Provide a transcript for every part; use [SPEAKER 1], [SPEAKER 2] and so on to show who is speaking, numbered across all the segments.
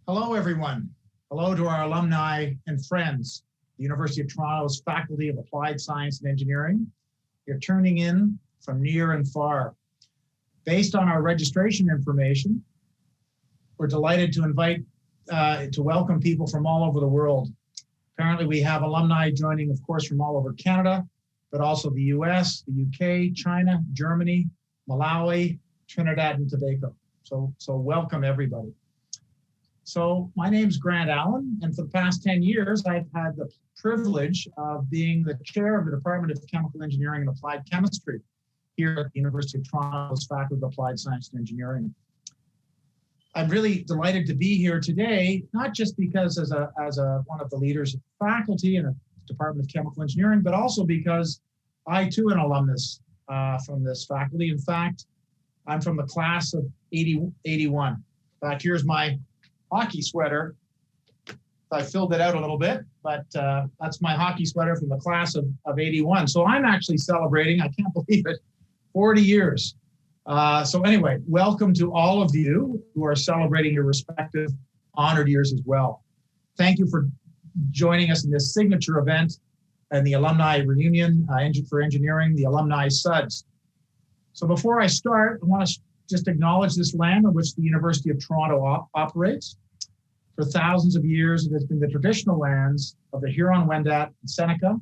[SPEAKER 1] Hello, everyone. Hello to our alumni and friends, the University of Toronto's Faculty of Applied Science and Engineering. You're tuning in from near and far. Based on our registration information, we're delighted to invite, to welcome people from all over the world. Apparently, we have alumni joining, of course, from all over Canada, but also the US, the UK, China, Germany, Malawi, Trinidad, and Tobago. So welcome, everybody. So my name's Grant Allen, and for the past 10 years, I've had the privilege of being the chair of the Department of Chemical Engineering and Applied Chemistry here at the University of Toronto's Faculty of Applied Science and Engineering. I'm really delighted to be here today, not just because as one of the leaders of the faculty in the Department of Chemical Engineering, but also because I too am an alumnus from this faculty. In fact, I'm from the class of 81. In fact, here's my hockey sweater. I filled it out a little bit, but that's my hockey sweater from the class of 81. So I'm actually celebrating, I can't believe it, 40 years. So anyway, welcome to all of you who are celebrating your respective honored years as well. Thank you for joining us in this signature event and the Alumni Reunion for Engineering, the Alumni SUDS. So before I start, I want to just acknowledge this land on which the University of Toronto operates. For thousands of years, it has been the traditional lands of the Huron-Wendat and Seneca,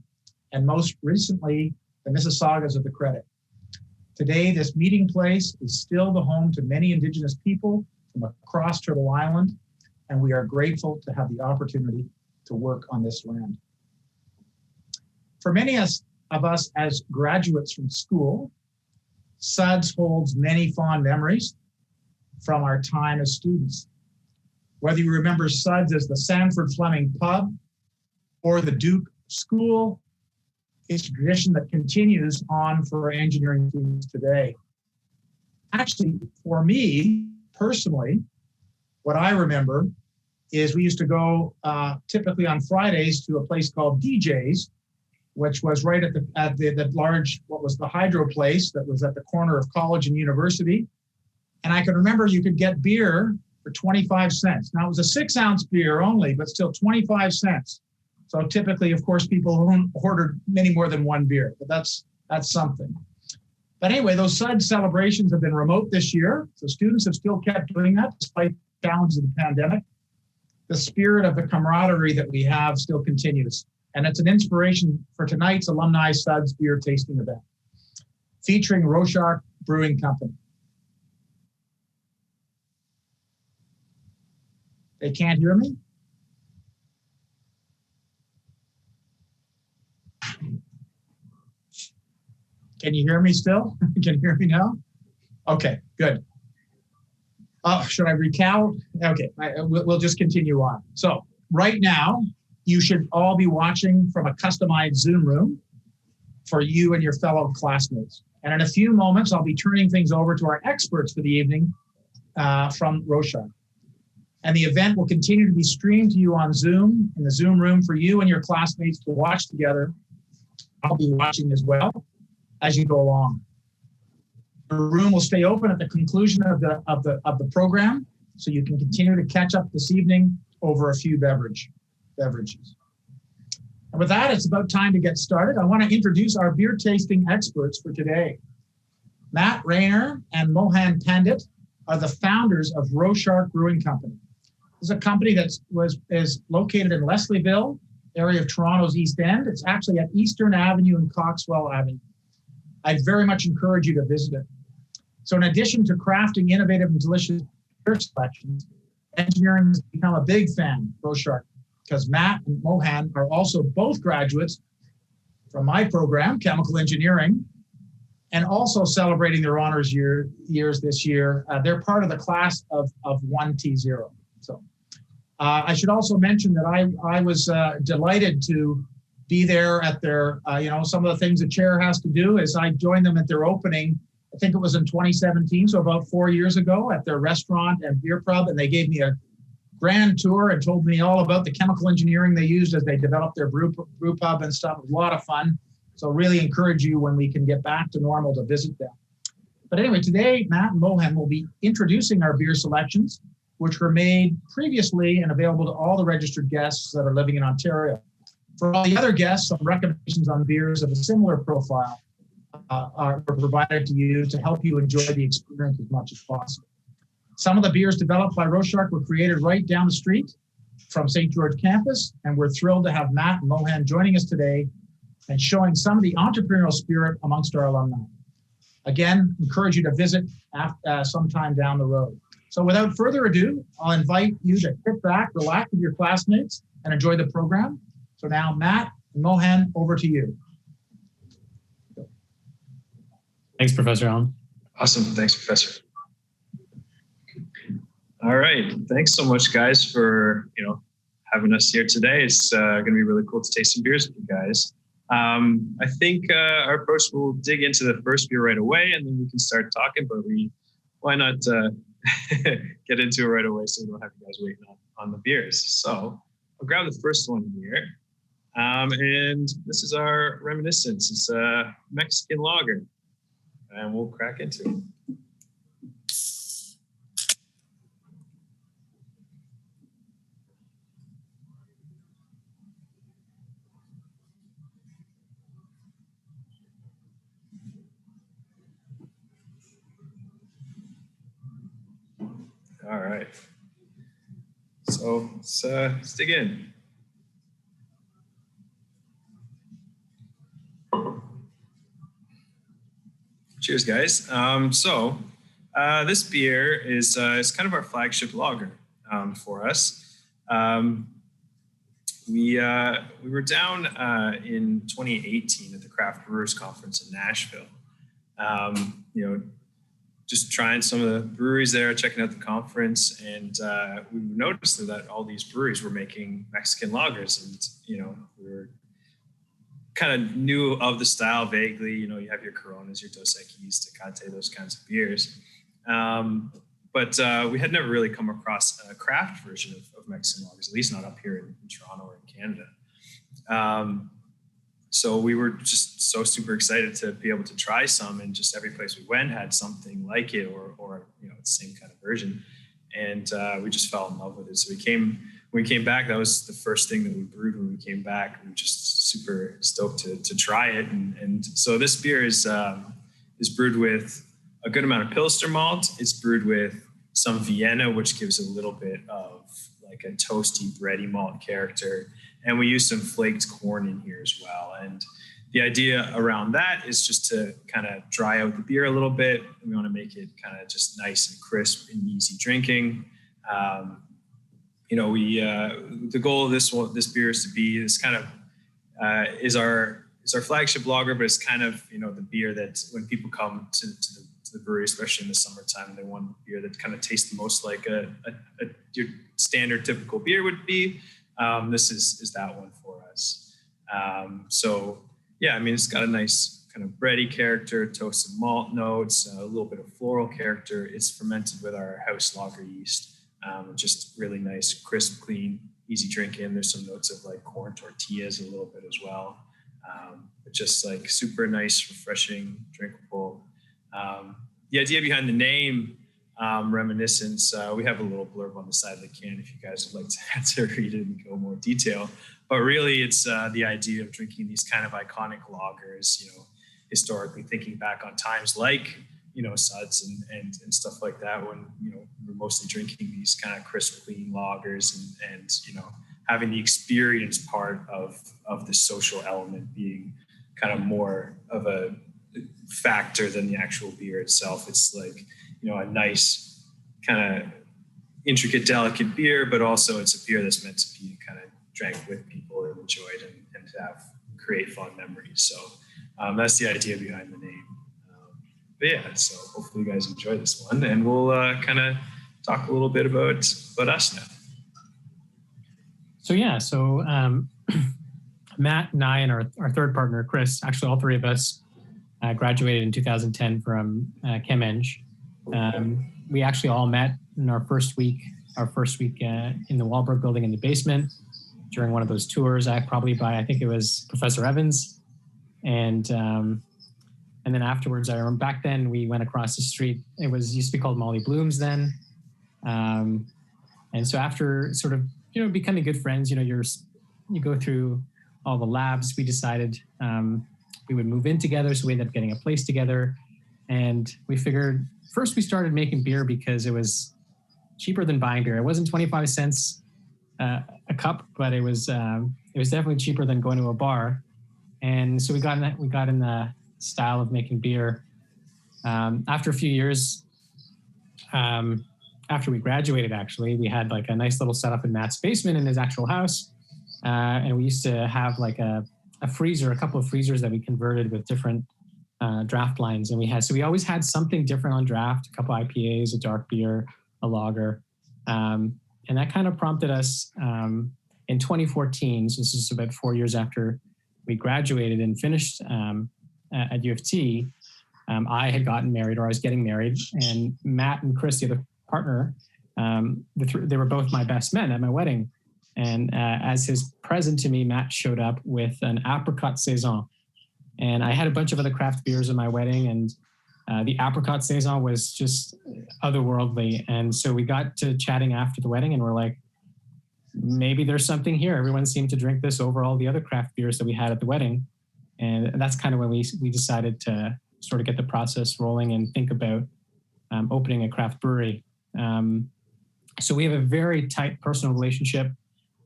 [SPEAKER 1] and most recently, the Mississaugas of the Credit. Today, this meeting place is still the home to many Indigenous people from across Turtle Island, and we are grateful to have the opportunity to work on this land. For many of us as graduates from school, SUDS holds many fond memories from our time as students. Whether you remember SUDS as the Sanford Fleming Pub or the Duke School, it's a tradition that continues on for engineering students today. Actually, for me personally, what I remember is we used to go typically on Fridays to a place called DJ's, which was right at the large, what was the hydro place that was at the corner of College and University. And I can remember you could get beer for 25 cents. Now it was a 6-ounce beer only, but still 25 cents. So typically, of course, people ordered many more than one beer, but that's something. But anyway, those SUDS celebrations have been remote this year. So students have still kept doing that despite the challenges of the pandemic. The spirit of the camaraderie that we have still continues. And it's an inspiration for tonight's Alumni SUDS beer tasting event, featuring Rorschach Brewing Company. They can't hear me? Can you hear me still? Can you hear me now? Okay, good. Should I recount? Okay, we'll just continue on. So right now, you should all be watching from a customized Zoom room for you and your fellow classmates. And in a few moments, I'll be turning things over to our experts for the evening from Rorschach. And the event will continue to be streamed to you on Zoom, in the Zoom room for you and your classmates to watch together. I'll be watching as well as you go along. The room will stay open at the conclusion of the program, so you can continue to catch up this evening over a few beverages. And with that, it's about time to get started. I want to introduce our beer tasting experts for today. Matt Reiner and Mohan Pandit are the founders of Rorschach Brewing Company. This is a company that is located in Leslieville, area of Toronto's East End. It's actually at Eastern Avenue and Coxwell Avenue. I very much encourage you to visit it. So in addition to crafting innovative and delicious beer selections, engineering has become a big fan of Rorschach, because Matt and Mohan are also both graduates from my program, Chemical Engineering, and also celebrating their honors years this year. They're part of the class of 1T0. So I should also mention that I was delighted to be there at their, some of the things the chair has to do is I joined them at their opening. I think it was in 2017, so about 4 years ago, at their restaurant and beer pub, and they gave me a grand tour and told me all about the chemical engineering they used as they developed their brew pub and stuff. It was a lot of fun. So really encourage you when we can get back to normal to visit them. But anyway, today, Matt and Mohan will be introducing our beer selections which were made previously and available to all the registered guests that are living in Ontario. For all the other guests, some recommendations on beers of a similar profile are provided to you to help you enjoy the experience as much as possible. Some of the beers developed by Rorschach were created right down the street from St. George campus, and we're thrilled to have Matt and Mohan joining us today and showing some of the entrepreneurial spirit amongst our alumni. Again, encourage you to visit sometime down the road. So without further ado, I'll invite you to sit back, relax with your classmates, and enjoy the program. So now, Matt and Mohan, over to you.
[SPEAKER 2] Thanks, Professor Allen.
[SPEAKER 3] Awesome. Thanks, Professor. All right. Thanks so much, guys, for having us here today. It's going to be really cool to taste some beers with you guys. I think our approach will dig into the first beer right away, and then we can start talking. But why not get into it right away so we don't have you guys waiting on the beers? So I'll grab the first one here, and this is our Reminiscence. It's a Mexican lager, and we'll crack into it. All right. So let's dig in. Cheers, guys. This beer is kind of our flagship lager for us. We were down in 2018 at the Craft Brewers Conference in Nashville. Just trying some of the breweries there, checking out the conference, and we noticed that all these breweries were making Mexican lagers, and we were kind of knew of the style vaguely. You have your Coronas, your Dos Equis, Tecate, those kinds of beers, but we had never really come across a craft version of Mexican lagers, at least not up here in Toronto or in Canada. So we were just so super excited to be able to try some, and just every place we went had something like it or the same kind of version. And we just fell in love with it. So when we came back, that was the first thing that we brewed when we came back. We were just super stoked to try it. And so this beer is brewed with a good amount of Pilsner malt. It's brewed with some Vienna, which gives a little bit of like a toasty, bready malt character. And we use some flaked corn in here as well. And the idea around that is just to kind of dry out the beer a little bit. We want to make it kind of just nice and crisp and easy drinking. The goal of this beer is to be this kind of is our flagship lager, but it's kind of the beer that when people come to the brewery, especially in the summertime, they want a beer that kind of tastes the most like your standard typical beer would be. This is that one for us. It's got a nice kind of bready character, toasted malt notes, a little bit of floral character. It's fermented with our house lager yeast. Just really nice, crisp, clean, easy drinking. There's some notes of like corn tortillas a little bit as well. But just like super nice, refreshing, drinkable. The idea behind the name, Reminiscence, we have a little blurb on the side of the can if you guys would like to read it and go more detail. But really, it's the idea of drinking these kind of iconic lagers, historically thinking back on times like, SUDS and stuff like that, when, we're mostly drinking these kind of crisp, clean lagers and having the experience part of the social element being kind of more of a factor than the actual beer itself. It's like, a nice kind of intricate, delicate beer, but also it's a beer that's meant to be kind of drank with people and enjoyed and to create fun memories. So that's the idea behind the name. So hopefully you guys enjoy this one, and we'll kind of talk a little bit about us now.
[SPEAKER 2] So Matt and I and our third partner, Chris, actually all three of us graduated in 2010 from ChemE. We actually all met in our first week in the Wahlberg building in the basement during one of those tours, probably by, I think it was Professor Evans. And then afterwards, I remember back then we went across the street. It used to be called Molly Bloom's then. And so after sort of, becoming good friends, you go through all the labs. We decided we would move in together. So we ended up getting a place together. And we figured first we started making beer because it was cheaper than buying beer. It wasn't 25 cents a cup, but it was definitely cheaper than going to a bar. And so we got in the style of making beer. After a few years, after we graduated, actually, we had like a nice little setup in Matt's basement in his actual house. And we used to have like a freezer, a couple of freezers that we converted with different draft lines. And we always had something different on draft, a couple IPAs, a dark beer, a lager. And that kind of prompted us in 2014. So this is about 4 years after we graduated and finished at U of T. I had gotten married, or I was getting married, and Matt and Chris, the other partner, they were both my best men at my wedding. And as his present to me, Matt showed up with an apricot saison. And I had a bunch of other craft beers at my wedding, and the apricot saison was just otherworldly. And so we got to chatting after the wedding, and we're like, maybe there's something here. Everyone seemed to drink this over all the other craft beers that we had at the wedding. And that's kind of when we decided to sort of get the process rolling and think about opening a craft brewery. So we have a very tight personal relationship.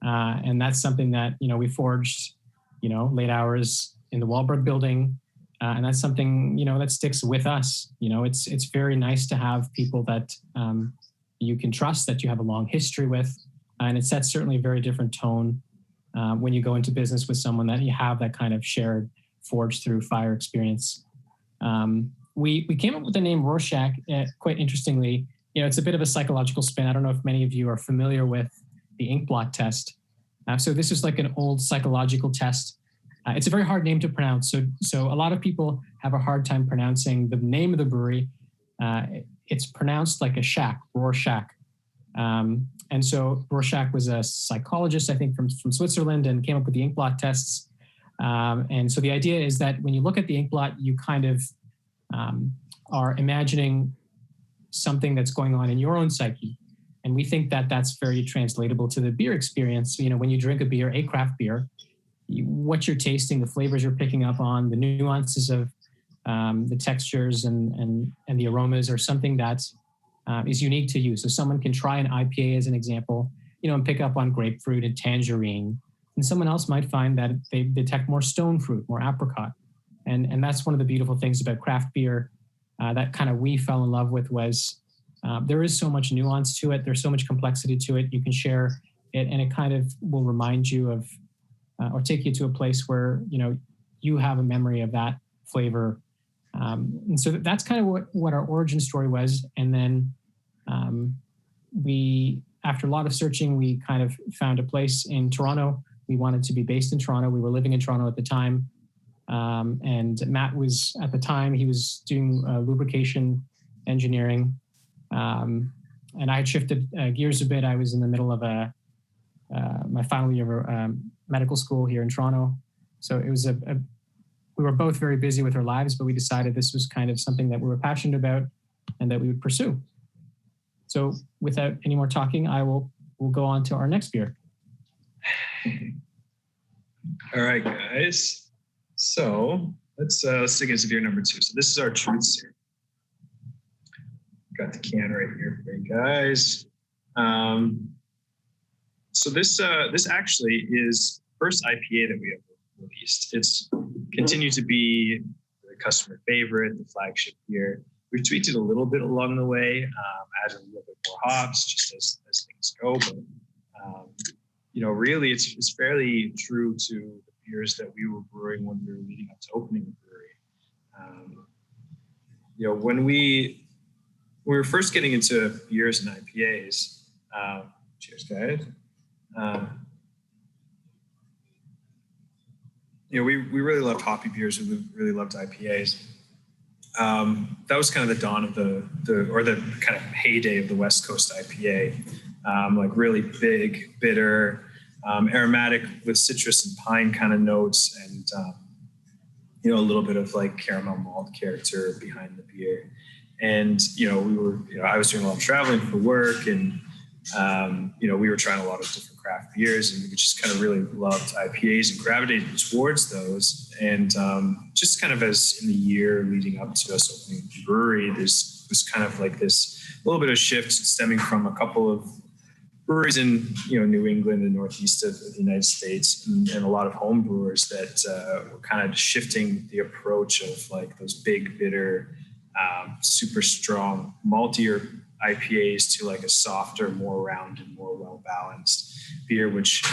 [SPEAKER 2] And that's something that, we forged, late hours in the Wahlberg building. And that's something, that sticks with us. It's very nice to have people that you can trust, that you have a long history with. And it sets certainly a very different tone when you go into business with someone that you have that kind of shared, forged through fire experience. We came up with the name Rorschach quite interestingly. It's a bit of a psychological spin. I don't know if many of you are familiar with the Inkblot test. So this is like an old psychological test. It's a very hard name to pronounce. So a lot of people have a hard time pronouncing the name of the brewery. It's pronounced like a shack, Rorschach. And so Rorschach was a psychologist, I think, from Switzerland, and came up with the Inkblot tests. And so the idea is that when you look at the Inkblot, you kind of are imagining something that's going on in your own psyche. And we think that that's very translatable to the beer experience. When you drink a beer, a craft beer, what you're tasting, the flavors you're picking up on, the nuances of the textures and the aromas are something that is unique to you. So someone can try an IPA as an example, and pick up on grapefruit and tangerine. And someone else might find that they detect more stone fruit, more apricot. And that's one of the beautiful things about craft beer that kind of we fell in love with was there is so much nuance to it. There's so much complexity to it. You can share it, and it kind of will remind you of or take you to a place where, you have a memory of that flavor. And so that's kind of what our origin story was. And then after a lot of searching, we kind of found a place in Toronto. We wanted to be based in Toronto. We were living in Toronto at the time. And Matt was, at the time, he was doing lubrication engineering. And I had shifted gears a bit. I was in the middle of my final year of medical school here in Toronto. So it was we were both very busy with our lives, but we decided this was kind of something that we were passionate about and that we would pursue. So without any more talking, we'll go on to our next beer.
[SPEAKER 3] All right, guys. So let's dig into beer number 2. So this is our truth serum. Got the can right here for you guys. So this actually is first IPA that we have released. It's continued to be the customer favorite, the flagship beer. We've tweaked it a little bit along the way, added a little bit more hops, just as things go. But really, it's fairly true to the beers that we were brewing when we were leading up to opening the brewery. When we were first getting into beers and IPAs. Cheers, guys. We really loved hoppy beers. We really loved IPAs. That was kind of the dawn of the kind of heyday of the West Coast IPA. Like really big, bitter, aromatic with citrus and pine kind of notes, and a little bit of like caramel malt character behind the beer. And I was doing a lot of traveling for work and we were trying a lot of different craft beers, and we just kind of really loved IPAs and gravitated towards those. And just kind of as in the year leading up to us opening the brewery, there's was kind of like this little bit of shift stemming from a couple of breweries in New England and northeast of the United States, and a lot of home brewers that were kind of shifting the approach of like those big bitter, super strong maltier IPAs to like a softer, more rounded, more well balanced beer, which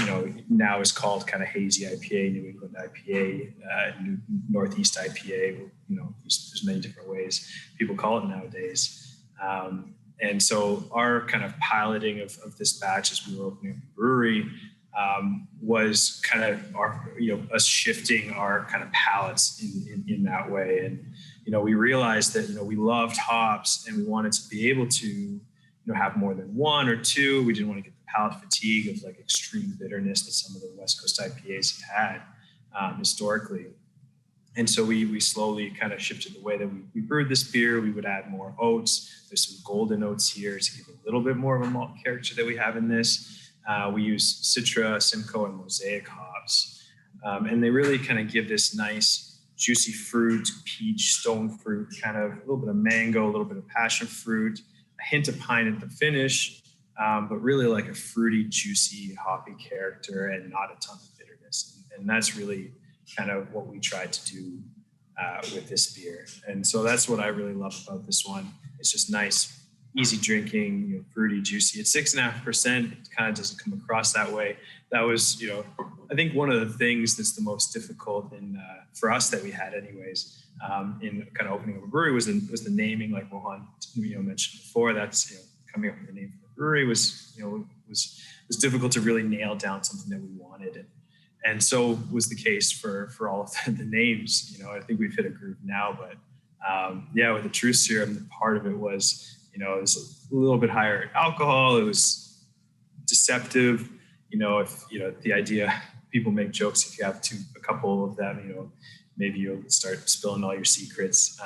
[SPEAKER 3] now is called kind of hazy IPA, New England IPA, Northeast IPA. There's many different ways people call it nowadays. And so our kind of piloting of this batch as we were opening up the brewery was kind of us shifting our kind of palates in that way. And we realized that we loved hops, and we wanted to be able to have more than one or two. We didn't want to get the palate fatigue of like extreme bitterness that some of the West Coast IPAs have had historically. And so we slowly kind of shifted the way that we brewed this beer. We would add more oats. There's some golden oats here to give a little bit more of a malt character that we have in this. We use Citra, Simcoe, and Mosaic hops. And they really kind of give this nice juicy fruit, peach, stone fruit, kind of a little bit of mango, a little bit of passion fruit, a hint of pine at the finish, but really like a fruity, juicy, hoppy character and not a ton of bitterness. And that's really kind of what we tried to do with this beer. And so that's what I really love about this one. It's just nice, easy drinking, fruity, juicy. It's 6.5%. It kind of doesn't come across that way. That was, I think one of the things that's the most difficult for us that we had anyways, in kind of opening up a brewery was the naming, like Mohan mentioned before. That's coming up with the name for the brewery was difficult to really nail down something that we wanted. And so was the case for all of the names. I think we've hit a groove now, but with the truth serum, part of it was, it was a little bit higher alcohol. It was deceptive. If the idea, people make jokes if you have a couple of them, maybe you'll start spilling all your secrets.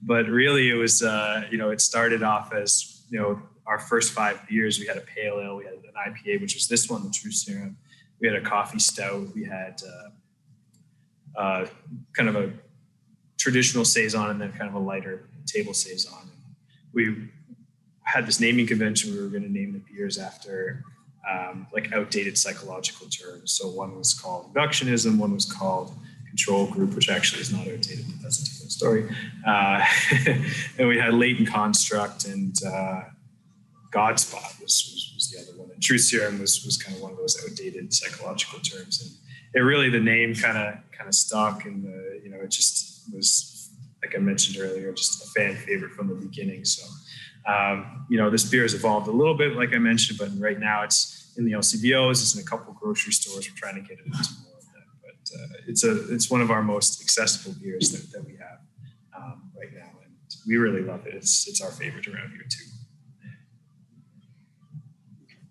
[SPEAKER 3] But really it was, it started off as, our first 5 beers. We had a pale ale, we had an IPA, which was this one, the True Serum. We had a coffee stout. We had kind of a traditional saison, and then kind of a lighter table saison. We had this naming convention. We were going to name the beers after like outdated psychological terms. So one was called reductionism, one was called control group, which actually is not outdated, but that's a different story. And we had latent construct, and Godspot was the other one. And truth serum was kind of one of those outdated psychological terms. And it really, the name kind of stuck, and it just was, like I mentioned earlier, just a fan favorite from the beginning. So, this beer has evolved a little bit, like I mentioned, but right now it's in the LCBOs, it's in a couple grocery stores. We're trying to get it into more of them, but it's one of our most accessible beers that we have right now, and we really love it. It's our favorite around here too.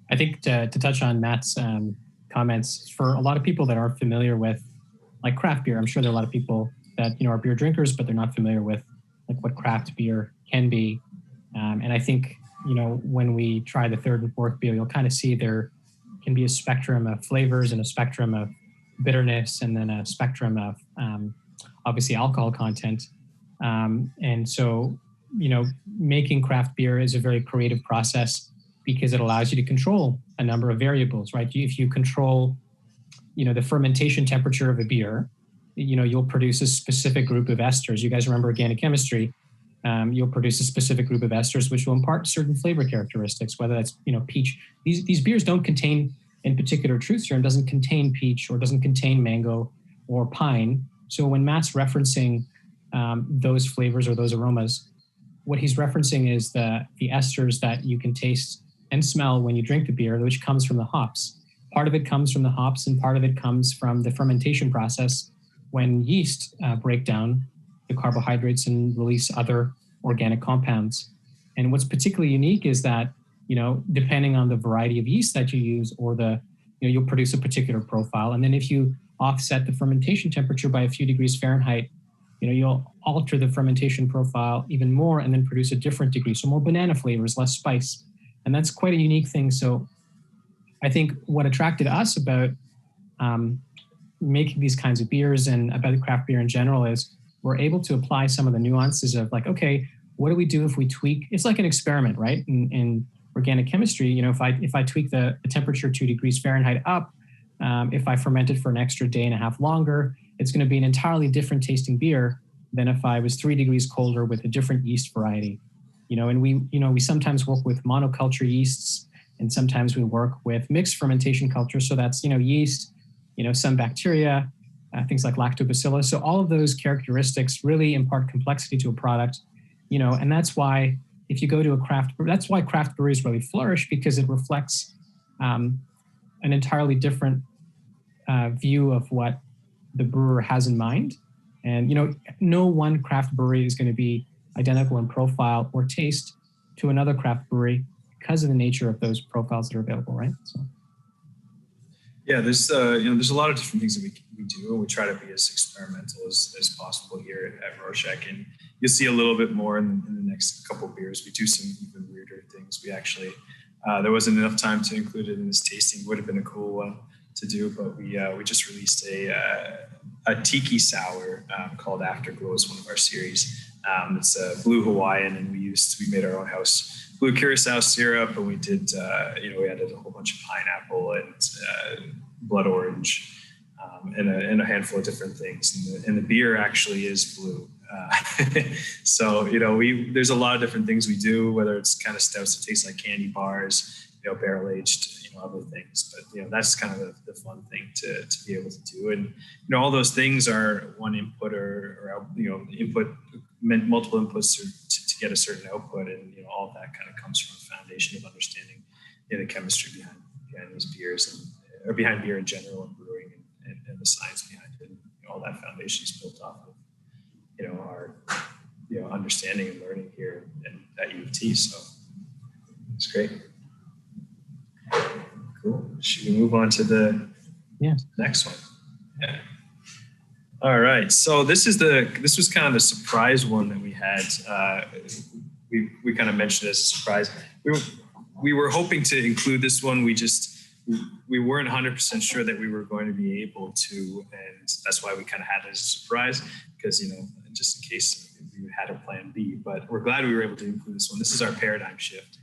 [SPEAKER 2] I think to touch on Matt's comments, for a lot of people that aren't familiar with like craft beer, I'm sure there are a lot of people that are beer drinkers, but they're not familiar with like what craft beer can be. And I think when we try the third and fourth beer, you'll kind of see there can be a spectrum of flavors and a spectrum of bitterness, and then a spectrum of obviously alcohol content. And so making craft beer is a very creative process, because it allows you to control a number of variables, right? If you control, the fermentation temperature of a beer, you'll produce a specific group of esters. You guys remember organic chemistry. You'll produce a specific group of esters, which will impart certain flavor characteristics, whether that's, peach. These beers don't contain, in particular, truth serum doesn't contain peach or doesn't contain mango or pine. So when Matt's referencing those flavors or those aromas, what he's referencing is the esters that you can taste and smell when you drink the beer, which comes from the hops. Part of it comes from the hops, and part of it comes from the fermentation process when yeast break down the carbohydrates and release other organic compounds. And what's particularly unique is that, depending on the variety of yeast that you use, or you'll produce a particular profile. And then if you offset the fermentation temperature by a few degrees Fahrenheit, you'll alter the fermentation profile even more and then produce a different degree. So more banana flavors, less spice. And that's quite a unique thing. So I think what attracted us about making these kinds of beers and about craft beer in general is we're able to apply some of the nuances of like, okay, what do we do if we tweak? It's like an experiment, right? In organic chemistry, you know, if I tweak the temperature 2 degrees Fahrenheit up, if I ferment it for an extra day and a half longer, it's going to be an entirely different tasting beer than if I was 3 degrees colder with a different yeast variety. You know, and we sometimes work with monoculture yeasts, and sometimes we work with mixed fermentation cultures. So that's, you know, yeast, you know, some bacteria, things like lactobacillus. So all of those characteristics really impart complexity to a product, you know, and that's why if you go to that's why craft breweries really flourish, because it reflects an entirely different view of what the brewer has in mind. And, you know, no one craft brewery is going to be identical in profile or taste to another craft brewery because of the nature of those profiles that are available, right? So.
[SPEAKER 3] Yeah, there's there's a lot of different things that we do, and we try to be as experimental as possible here at Rorschach. And you'll see a little bit more in the next couple of beers. We do some even weirder things. We actually there wasn't enough time to include it in this tasting. Would have been a cool one to do, but we just released a tiki sour called Afterglow as one of our series. It's a blue Hawaiian, and we made our own house blue curacao syrup, and we did we added a whole bunch of pineapple and blood orange and a handful of different things, and the beer actually is blue. So there's a lot of different things we do, whether it's kind of stouts that taste like candy bars, barrel aged, other things, but that's kind of the fun thing to be able to do. And all those things are one input or input meant multiple inputs to get a certain output, and all of that kind of comes from a foundation of understanding the chemistry behind these beers or behind beer in general and brewing and the science behind it. And, all that foundation is built off of our understanding and learning here at U of T. So it's great. Cool. Should we move on to the next one? Yeah. All right. So this was kind of the surprise one that we had. We kind of mentioned it as a surprise. We were hoping to include this one. We weren't 100% sure that we were going to be able to, and that's why we kind of had it as a surprise, because just in case we had a plan B. But we're glad we were able to include this one. This is our paradigm shift.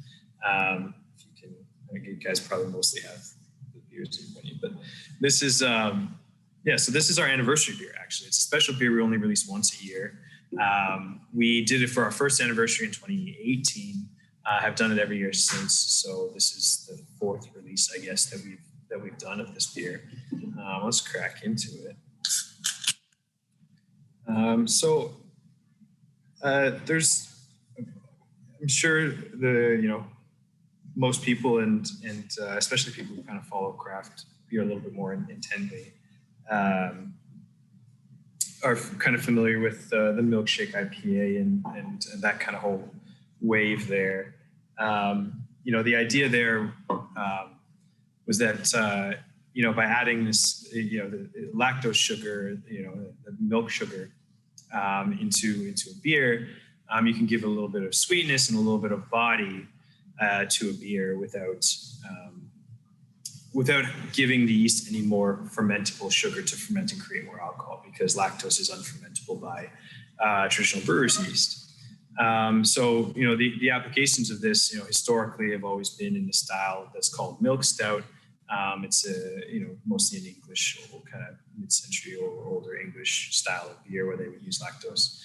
[SPEAKER 3] You guys probably mostly have the beers in front of you, but this is so this is our anniversary beer. Actually, it's a special beer we only release once a year. We did it for our first anniversary in 2018. Have done it every year since. So this is the fourth release, I guess, that we've done of this beer. Let's crack into it. I'm sure most people and especially people who kind of follow craft beer a little bit more intently are kind of familiar with the Milkshake IPA and that kind of whole wave there. The idea there was that by adding this the lactose sugar, the milk sugar into a beer, you can give a little bit of sweetness and a little bit of body to a beer without giving the yeast any more fermentable sugar to ferment and create more alcohol, because lactose is unfermentable by traditional brewer's yeast. So the applications of this historically have always been in the style that's called milk stout. It's mostly an English or kind of mid-century or older English style of beer where they would use lactose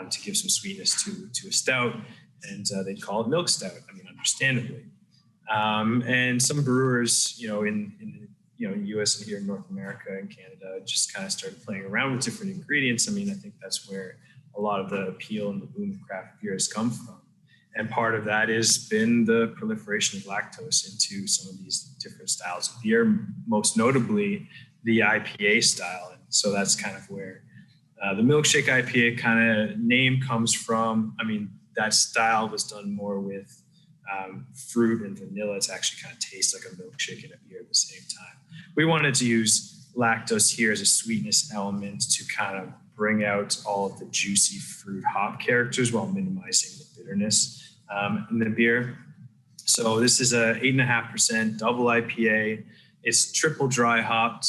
[SPEAKER 3] to give some sweetness to a stout, and they'd call it milk stout. I mean, understandably. And some brewers, in the U.S. and here in North America and Canada, just kind of started playing around with different ingredients. I mean, I think that's where a lot of the appeal and the boom of craft beer has come from. And part of that has been the proliferation of lactose into some of these different styles of beer, most notably the IPA style. And so that's kind of where the Milkshake IPA kind of name comes from. I mean, that style was done more with fruit and vanilla to actually kind of taste like a milkshake and a beer at the same time. We wanted to use lactose here as a sweetness element to kind of bring out all of the juicy fruit hop characters while minimizing the bitterness in the beer. So this is a 8.5% double IPA. It's triple dry hopped,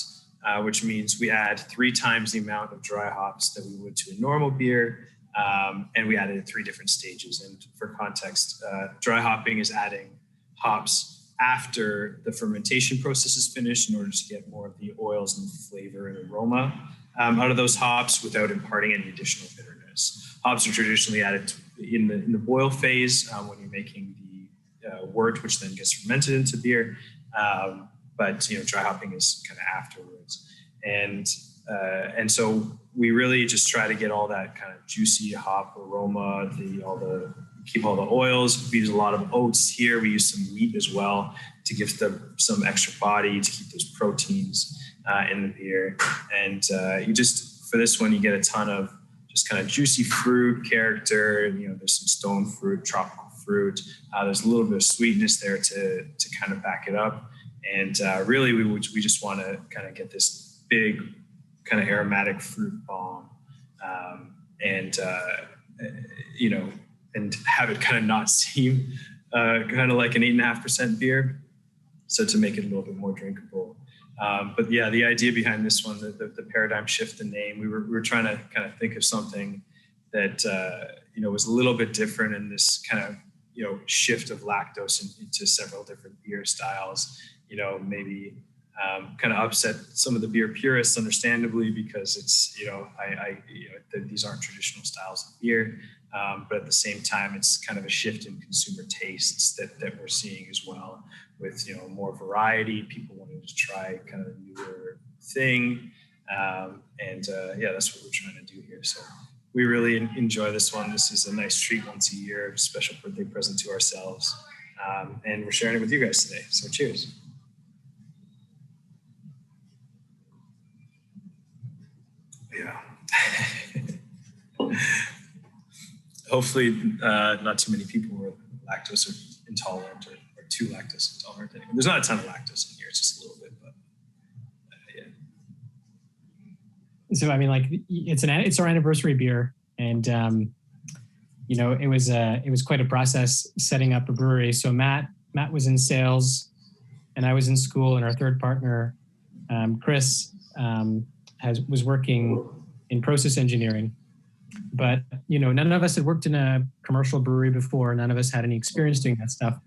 [SPEAKER 3] which means we add 3 times the amount of dry hops that we would to a normal beer. And we added 3 different stages. And for context, dry hopping is adding hops after the fermentation process is finished in order to get more of the oils and flavor and aroma out of those hops without imparting any additional bitterness. Hops are traditionally added in the boil phase when you're making the wort, which then gets fermented into beer. But dry hopping is kind of afterwards. And so we really just try to get all that kind of juicy hop aroma, keep all the oils. We use a lot of oats here. We use some wheat as well to give them some extra body, to keep those proteins in the beer. And for this one, you get a ton of just kind of juicy fruit character. There's some stone fruit, tropical fruit. There's a little bit of sweetness there to kind of back it up. And really, we just want to kind of get this big kind of aromatic fruit bomb, and have it kind of not seem kind of like an 8.5% beer. So to make it a little bit more drinkable. But yeah, the idea behind this one, the paradigm shift in name, we were trying to kind of think of something that was a little bit different in this kind of shift of lactose into several different beer styles. Maybe kind of upset some of the beer purists, understandably, because it's these aren't traditional styles of beer. But at the same time, it's kind of a shift in consumer tastes that we're seeing as well, with more variety, people wanting to try kind of a newer thing, that's what we're trying to do here. So we really enjoy this one. This is a nice treat once a year, a special birthday present to ourselves, and we're sharing it with you guys today. So cheers. Yeah. Hopefully, not too many people were lactose intolerant or too lactose intolerant. There's not a ton of lactose in here; it's just a little bit, but yeah.
[SPEAKER 2] So I mean, like it's our anniversary beer, and it was quite a process setting up a brewery. So Matt was in sales, and I was in school, and our third partner, Chris, was working in process engineering. But none of us had worked in a commercial brewery before. None of us had any experience doing that stuff.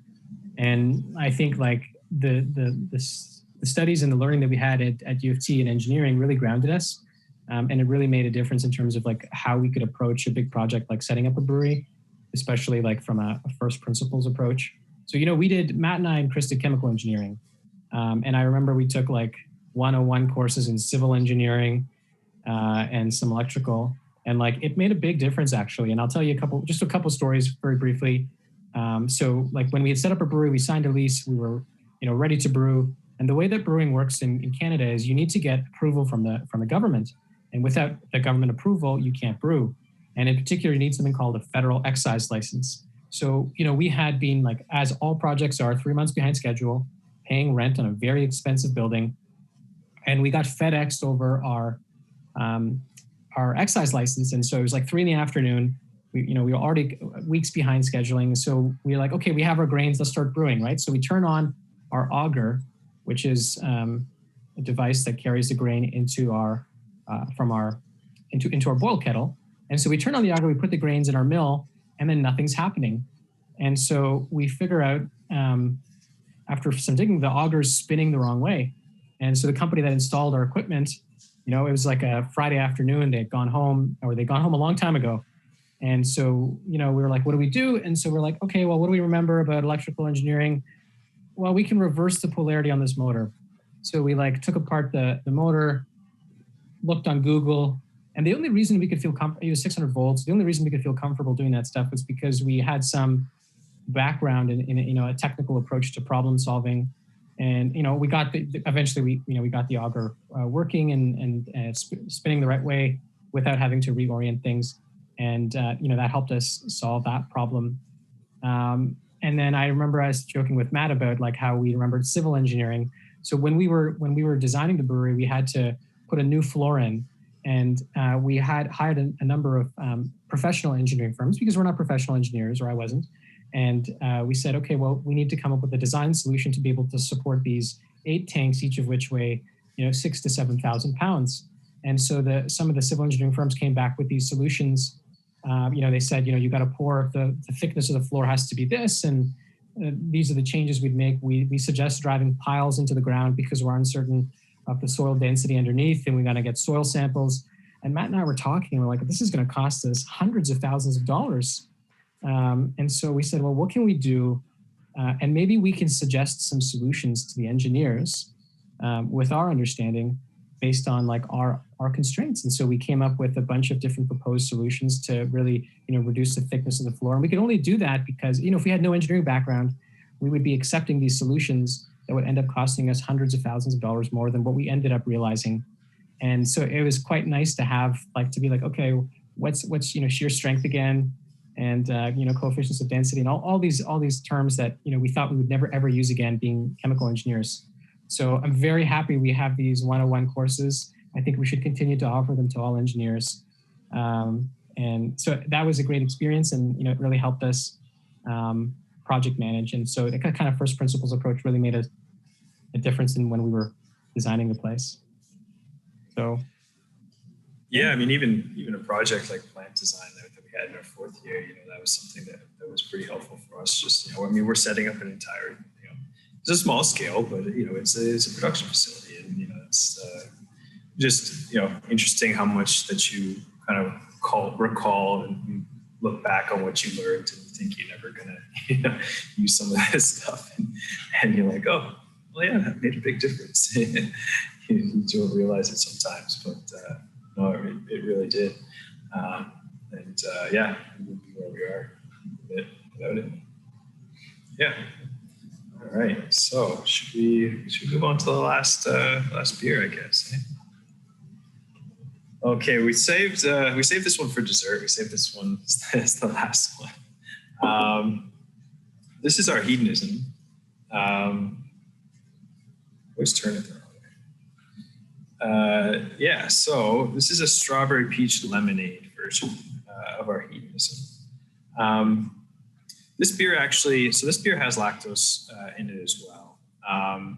[SPEAKER 2] And I think like the studies and the learning that we had at U of T in engineering really grounded us, and it really made a difference in terms of like how we could approach a big project like setting up a brewery, especially like from a first principles approach. So Matt and I and Chris did chemical engineering, and I remember we took like 101 courses in civil engineering and some electrical. And like it made a big difference actually. And I'll tell you a couple stories very briefly. So like when we had set up a brewery, we signed a lease, we were ready to brew. And the way that brewing works in Canada is you need to get approval from the government. And without the government approval, you can't brew. And in particular, you need something called a federal excise license. So, we had been like, as all projects are, 3 months behind schedule, paying rent on a very expensive building. And we got FedExed over our excise license. And so it was like 3 p.m. We were already weeks behind scheduling. So we were like, okay, we have our grains, let's start brewing, right? So we turn on our auger, which is a device that carries the grain into our boil kettle. And so we turn on the auger, we put the grains in our mill, and then nothing's happening. And so we figure out, after some digging, the auger's spinning the wrong way. And so the company that installed our equipment, it was like a Friday afternoon, they'd gone home a long time ago. And so, we were like, what do we do? And so we're like, okay, well, what do we remember about electrical engineering? Well, we can reverse the polarity on this motor. So we took apart the motor, looked on Google, and the only reason we could feel comfortable, it was 600 volts. The only reason we could feel comfortable doing that stuff was because we had some background in a technical approach to problem solving. And, we got eventually we got the auger working and spinning the right way without having to reorient things. And, that helped us solve that problem. And then I remember I was joking with Matt about how we remembered civil engineering. So when we were designing the brewery, we had to put a new floor in, and we had hired a number of professional engineering firms because we're not professional engineers, or I wasn't. And we said, okay, well, we need to come up with a design solution to be able to support these 8 tanks, each of which weigh, 6,000 to 7,000 pounds. And so some of the civil engineering firms came back with these solutions. They said, you got to pour, the thickness of the floor has to be this, and these are the changes we'd make. We suggest driving piles into the ground because we're uncertain of the soil density underneath, and we got to get soil samples. And Matt and I were talking, we're like, this is going to cost us hundreds of thousands of dollars. And so we said, well, what can we do? And maybe we can suggest some solutions to the engineers with our understanding based on like our constraints. And so we came up with a bunch of different proposed solutions to really, reduce the thickness of the floor. And we could only do that because, if we had no engineering background, we would be accepting these solutions that would end up costing us hundreds of thousands of dollars more than what we ended up realizing. And so it was quite nice to have to be like, okay, what's shear strength again, and coefficients of density, and all these terms that we thought we would never ever use again, being chemical engineers. So I'm very happy we have these 101 courses. I think we should continue to offer them to all engineers. And so that was a great experience, and it really helped us project manage. And so the kind of first principles approach really made a difference in when we were designing the place. So,
[SPEAKER 3] yeah, I mean, even a project like plant design that we had in our 4th year, that was something that was pretty helpful for us. Just, we're setting up an entire, it's a small scale, but it's a production facility, and it's just interesting how much that you kind of recall and you look back on what you learned and you think you're never gonna use some of this stuff, and you're like, oh, well, yeah, that made a big difference. You don't realize it sometimes, but no, it really did. Yeah, we would be where we are without it. Yeah. All right. So should we move on to the last beer, I guess? Eh? Okay, we saved this one for dessert. We saved this one as the last one. This is our hedonism. Always turn it the wrong way. Yeah, so this is a strawberry peach lemonade version of our hedonism. This beer has lactose in it as well. I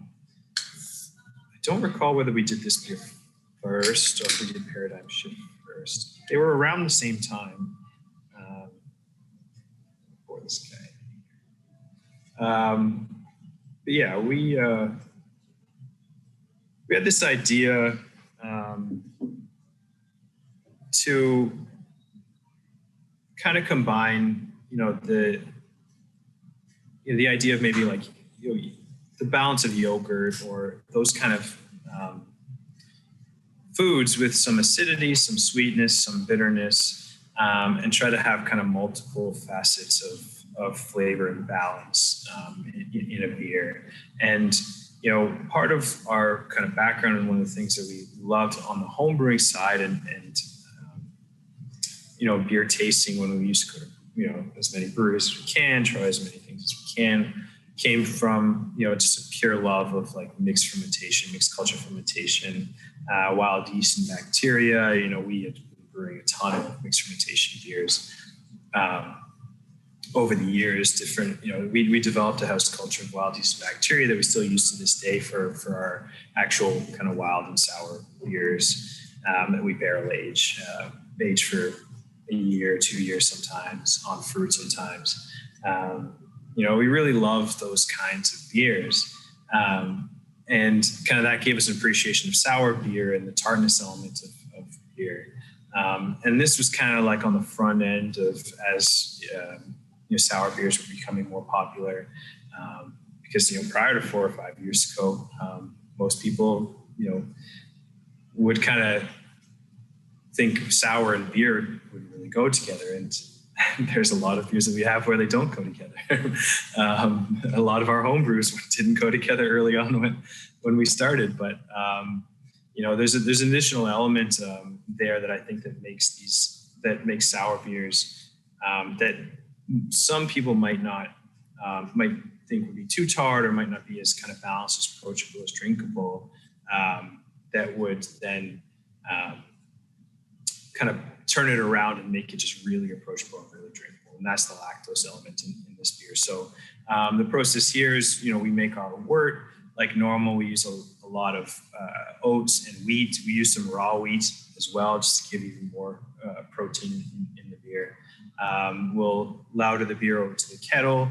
[SPEAKER 3] don't recall whether we did this beer first or if we did Paradigm Shift first. They were around the same time for this guy. But yeah, we had this idea to kind of combine, the idea of maybe like the balance of yogurt or those kind of foods with some acidity, some sweetness, some bitterness, and try to have kind of multiple facets of flavor and balance in a beer. And part of our kind of background and one of the things that we loved on the home brewing side and beer tasting when we used to go to as many breweries as we can, try as many things as we can, came from just a pure love of like mixed fermentation, mixed culture fermentation, wild yeast and bacteria. We had been brewing a ton of mixed fermentation beers over the years. Different, we developed a house culture of wild yeast and bacteria that we still use to this day for our actual kind of wild and sour beers that we barrel age for a year, 2 years sometimes, on fruit sometimes. We really love those kinds of beers. And kind of that gave us an appreciation of sour beer and the tartness element of beer. And this was kind of like on the front end of as sour beers were becoming more popular. Because prior to 4 or 5 years ago, most people would kind of think sour and beer would really go together, and there's a lot of beers that we have where they don't go together. A lot of our home brews didn't go together early on when we started, but there's an additional element there that I think that makes sour beers that some people might think would be too tart or might not be as kind of balanced, as approachable, as drinkable. That would then kind of turn it around and make it just really approachable and really drinkable. And that's the lactose element in this beer. So the process here is, we make our wort like normal. We use a lot of oats and wheat. We use some raw wheat as well, just to give even more protein in the beer. We'll lauter the beer over to the kettle.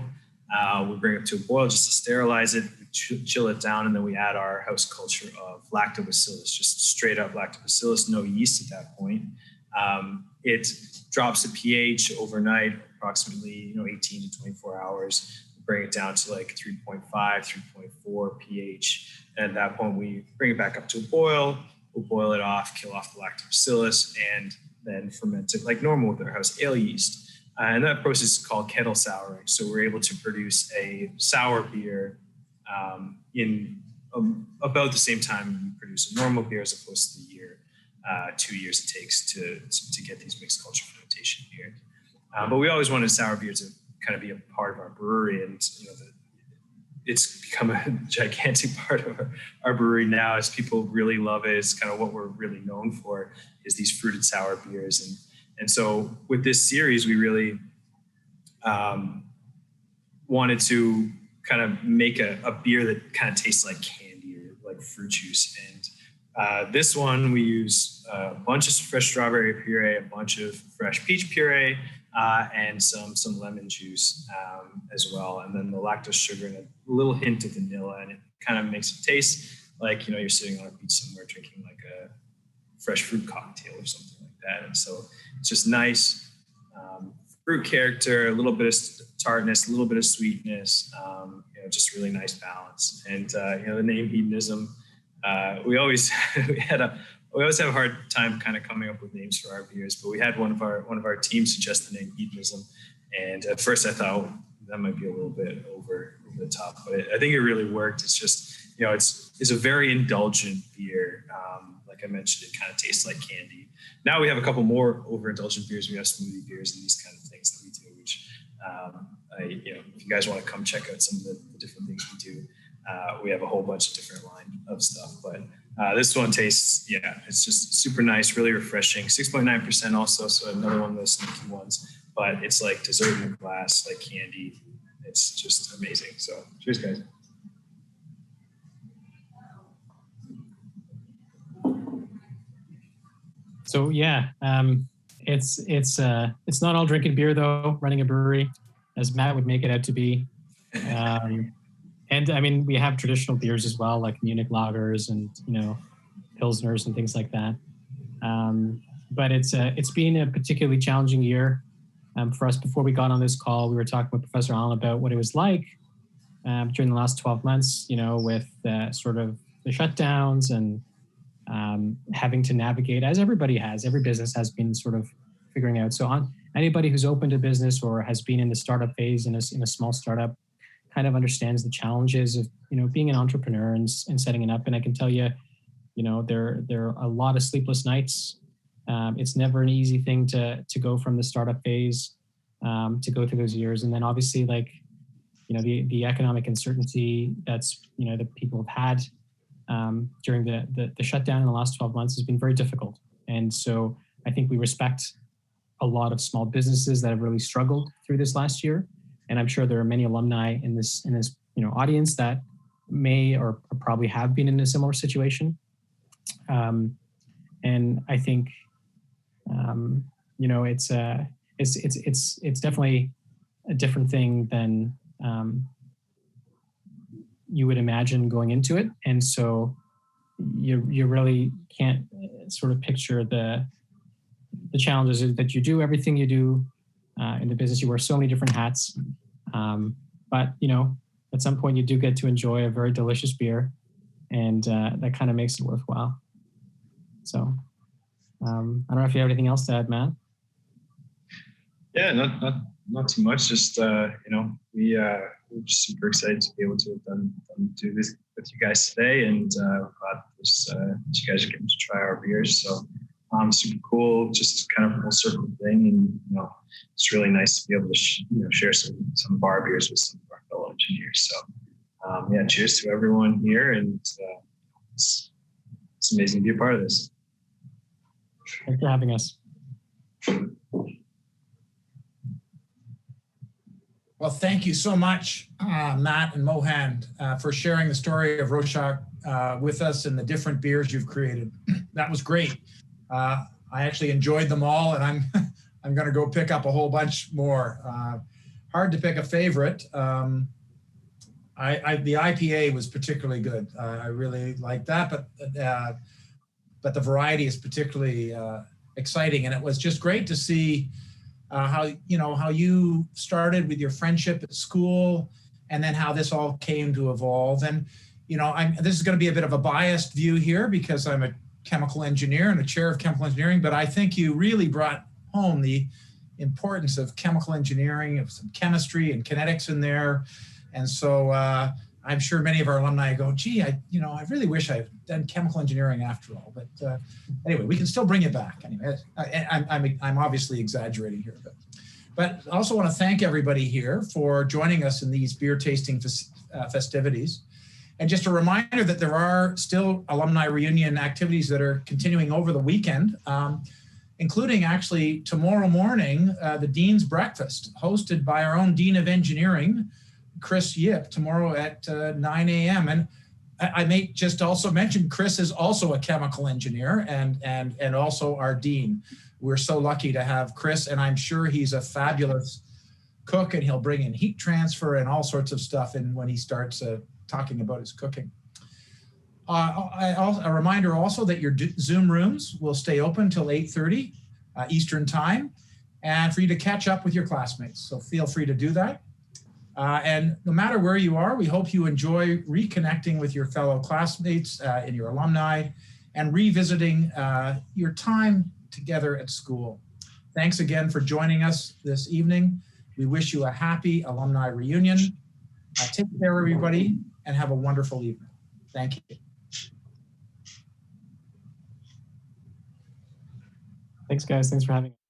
[SPEAKER 3] We'll bring it to a boil just to sterilize it, chill it down, and then we add our house culture of lactobacillus, just straight up lactobacillus, no yeast at that point. It drops the pH overnight, approximately 18 to 24 hours. We bring it down to like 3.5, 3.4 pH. And at that point, we bring it back up to a boil. We'll boil it off, kill off the lactobacillus, and then ferment it like normal with our house ale yeast. And that process is called kettle souring. So we're able to produce a sour beer in about the same time we produce a normal beer, as opposed to the 2 years it takes to get these mixed culture fermentation beers. But we always wanted sour beer to kind of be a part of our brewery, and it's become a gigantic part of our brewery now, as people really love it. It's kind of what we're really known for, is these fruited sour beers. And so with this series, we really wanted to kind of make a beer that kind of tastes like candy or like fruit juice. And this one, we use a bunch of fresh strawberry puree, a bunch of fresh peach puree, and some lemon juice as well. And then the lactose sugar and a little hint of vanilla. And it kind of makes it taste like, you're sitting on a beach somewhere drinking like a fresh fruit cocktail or something like that. And so it's just nice fruit character, a little bit of tartness, a little bit of sweetness, just really nice balance. And the name hedonism, we always have a hard time kind of coming up with names for our beers, but we had one of our team suggest the name hedonism, and at first I thought that might be a little bit over the top, but I think it really worked. It's just it's a very indulgent beer. Like I mentioned, it kind of tastes like candy. Now we have a couple more overindulgent beers. We have smoothie beers and these kind of things that we do, which if you guys want to come check out some of the different things we do, we have a whole bunch of different line of stuff. But this one tastes, it's just super nice, really refreshing. 6.9% also, so another one of those sneaky ones. But it's like dessert in a glass, like candy. It's just amazing. So cheers, guys.
[SPEAKER 2] So it's not all drinking beer though, running a brewery, as Matt would make it out to be. And I mean, we have traditional beers as well, like Munich lagers and pilsners and things like that. But it's been a particularly challenging year for us. Before we got on this call, we were talking with Professor Allen about what it was like during the last 12 months, with sort of the shutdowns and having to navigate, as every business has been sort of figuring out. So on anybody who's opened a business or has been in the startup phase in a small startup kind of understands the challenges of, being an entrepreneur and setting it up. And I can tell you, there are a lot of sleepless nights. It's never an easy thing to go from the startup phase to go through those years. And then obviously the economic uncertainty that's, that people have had during the shutdown in the last 12 months has been very difficult. And so I think we respect a lot of small businesses that have really struggled through this last year. And I'm sure there are many alumni in this audience that may or probably have been in a similar situation. And I think it's definitely a different thing than you would imagine going into it. And so you really can't sort of picture the challenges that you do, everything you do in the business. You wear so many different hats. But, at some point you do get to enjoy a very delicious beer, and that kind of makes it worthwhile. So I don't know if you have anything else to add, Matt.
[SPEAKER 3] Yeah, not too much. Just we're just super excited to be able to do this with you guys today, and glad that you guys are getting to try our beers. So super cool, just kind of a full circle thing, and it's really nice to be able to share some of our beers with some of our fellow engineers. So cheers to everyone here, and it's amazing to be a part of this.
[SPEAKER 2] Thanks for having us.
[SPEAKER 1] Well, thank you so much, Matt and Mohan, for sharing the story of Rorschach with us and the different beers you've created. That was great. I actually enjoyed them all, and I'm going to go pick up a whole bunch more. Hard to pick a favorite. The IPA was particularly good. I really liked that, but the variety is particularly exciting, and it was just great to see how you started with your friendship at school, and then how this all came to evolve. And this is going to be a bit of a biased view here because I'm a chemical engineer and a chair of chemical engineering, but I think you really brought home the importance of chemical engineering, of some chemistry and kinetics in there. And so I'm sure many of our alumni go, gee, I really wish I'd done chemical engineering after all. But anyway, we can still bring it back. Anyway, I'm obviously exaggerating here, but I also want to thank everybody here for joining us in these beer tasting festivities. And just a reminder that there are still alumni reunion activities that are continuing over the weekend, including actually tomorrow morning, the Dean's Breakfast, hosted by our own Dean of Engineering, Chris Yip, tomorrow at 9 a.m. And I may just also mention Chris is also a chemical engineer and also our Dean. We're so lucky to have Chris, and I'm sure he's a fabulous cook, and he'll bring in heat transfer and all sorts of stuff in when he starts talking about his cooking. A reminder also that your Zoom rooms will stay open till 8:30 Eastern time, and for you to catch up with your classmates. So feel free to do that. And no matter where you are, we hope you enjoy reconnecting with your fellow classmates and your alumni and revisiting your time together at school. Thanks again for joining us this evening. We wish you a happy alumni reunion. Take care, everybody, and have a wonderful evening. Thank you.
[SPEAKER 2] Thanks, guys. Thanks for having me.